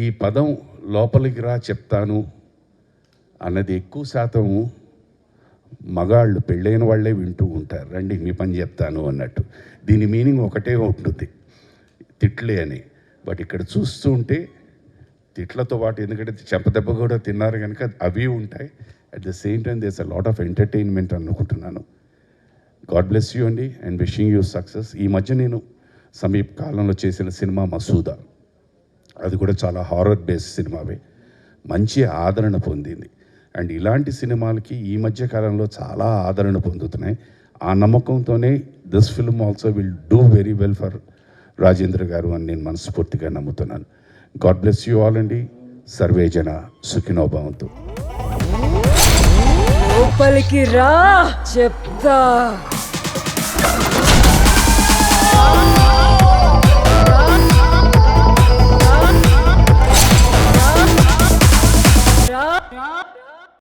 ఈ పదం లోపలికి రా చెప్తాను అన్నది ఎక్కువ శాతం మగాళ్ళు పెళ్ళైన వాళ్ళే వింటూ ఉంటారు. రండి మీ పని చెప్తాను అన్నట్టు. దీని మీనింగ్ ఒకటే ఉంటుంది, తిట్లే అని. బట్ ఇక్కడ చూస్తూ ఉంటే తిట్లతో పాటు, ఎందుకంటే చెంపదెబ్బ కూడా తిన్నారు కనుక అవి ఉంటాయి. At the same time there's a lot of entertainment అనుకుంటున్నాను. గాడ్ బ్లెస్ యూ అండి అండ్ విషింగ్ యూ సక్సెస్. ఈ మధ్య నేను సమీప కాలంలో చేసిన సినిమా మసూదా, అది కూడా చాలా హారర్ బేస్డ్ సినిమావే, మంచి ఆదరణ పొందింది. అండ్ ఇలాంటి సినిమాలకి ఈ మధ్య కాలంలో చాలా ఆదరణ పొందుతున్నాయి. ఆ నమ్మకంతోనే this film also will do very well for Rajendra గారు అని నేను మనస్ఫూర్తిగా నమ్ముతున్నాను. గాడ్ బ్లెస్ యూ ఆల్ అండి. సర్వే జన సుఖినో భవంతు. లోపలికి రా చెప్తా. రా